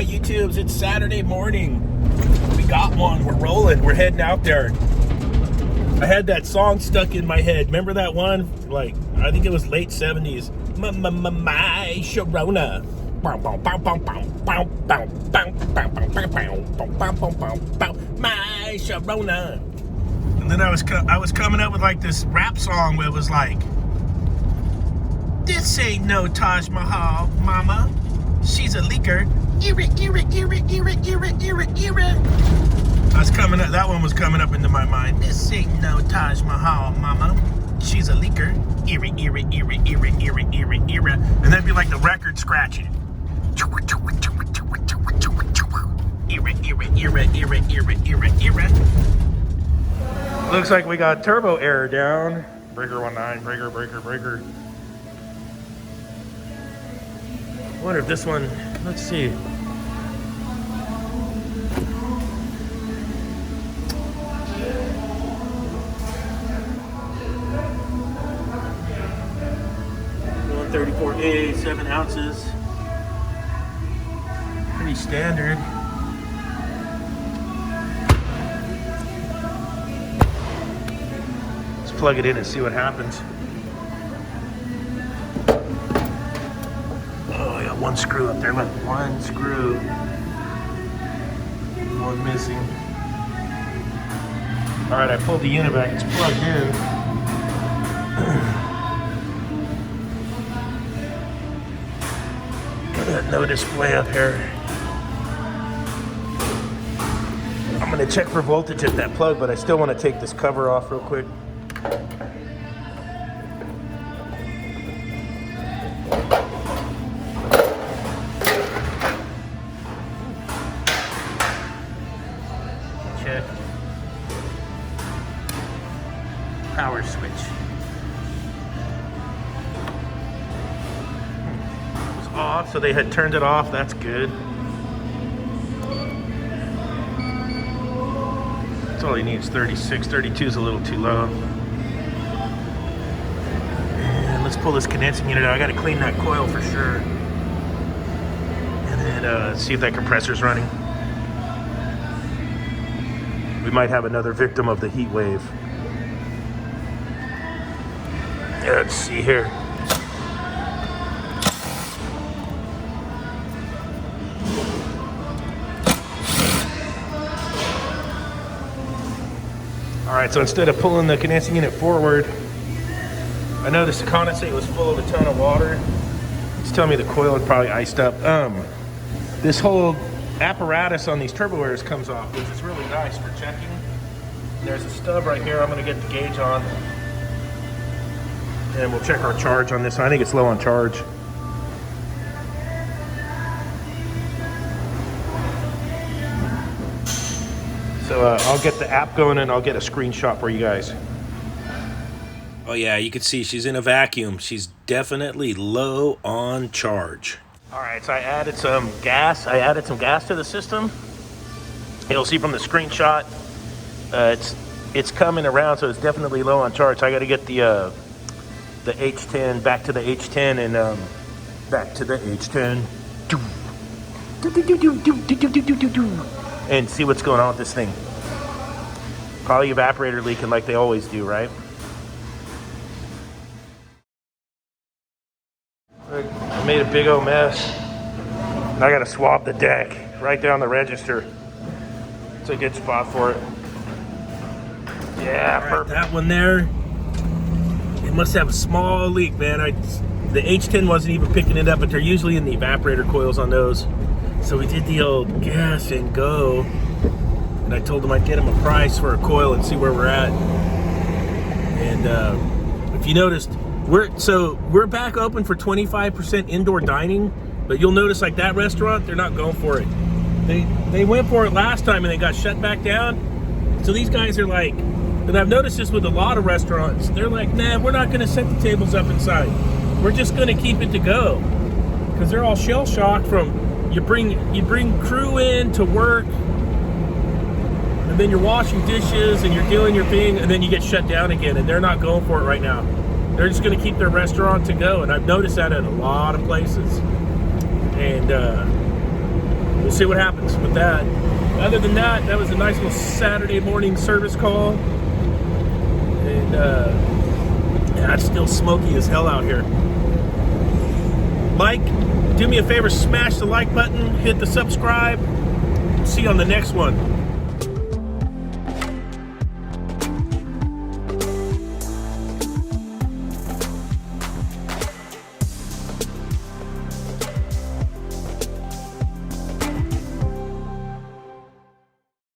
right, YouTubes, it's Saturday morning. We got one, we're rolling, we're heading out there. I had that song stuck in my head. Remember that one? Like, I think it was late 70s. My Sharona. My Sharona. And then I was coming up with like this rap song where it was like, this ain't no Taj Mahal, mama. She's a leaker. I was coming up, that one was coming up into my mind. This ain't no Taj Mahal, mama. She's a leaker. And that'd be like the record scratching. Looks like we got turbo error down. Breaker 19, breaker. I wonder if this one, let's see. $134A, 7 ounces. Pretty standard. Let's plug it in and see what happens. Oh, I got one screw up there. Look, one screw. One missing. All right, I pulled the unit back. It's plugged in. No display up here. I'm gonna check for voltage at that plug, but I still want to take this cover off real quick. Check. Power switch. Off, so they had turned it off. That's good. That's all he needs. 36. 32 is a little too low. And let's pull this condensing unit out. I got to clean that coil for sure. And then see if that compressor's running. We might have another victim of the heat wave. Let's see here. All right, so instead of pulling the condensing unit forward, I noticed the condensate was full of a ton of water. It's telling me the coil had probably iced up. This whole apparatus on these turbo airs comes off, which is really nice for checking. There's a stub right here. I'm gonna get the gauge on, and we'll check our charge on this. I think it's low on charge. So I'll get the app going and I'll get a screenshot for you guys. Oh yeah, you can see she's in a vacuum. She's definitely low on charge. All right, so I added some gas. To the system. You'll see from the screenshot, it's coming around, so it's definitely low on charge. So I got to get the H10 back to the H10 and back to the H10. And see what's going on with this thing. Probably evaporator leaking like they always do, right? I made a big old mess. And I gotta swab the deck right down the register. It's a good spot for it. Yeah, right, that one there. It must have a small leak, man. The H10 wasn't even picking it up, but they're usually in the evaporator coils on those. So we did the old gas and go, and I told him I'd get him a price for a coil and see where we're at. And if you noticed, we're back open for 25% indoor dining, but you'll notice like that restaurant, they're not going for it. They went for it last time and they got shut back down. So these guys are like, and I've noticed this with a lot of restaurants, they're like, nah, we're not gonna set the tables up inside. We're just gonna keep it to go. Because they're all shell shocked from, you bring crew in to work, and then you're washing dishes and you're doing your thing, and then you get shut down again, and they're not going for it right now. They're just going to keep their restaurant to go, and I've noticed that at a lot of places. And we'll see what happens with that. Other than that, that was a nice little Saturday morning service call. And yeah, it's still smoky as hell out here. Like, do me a favor, smash the like button, hit the subscribe. See you on the next one.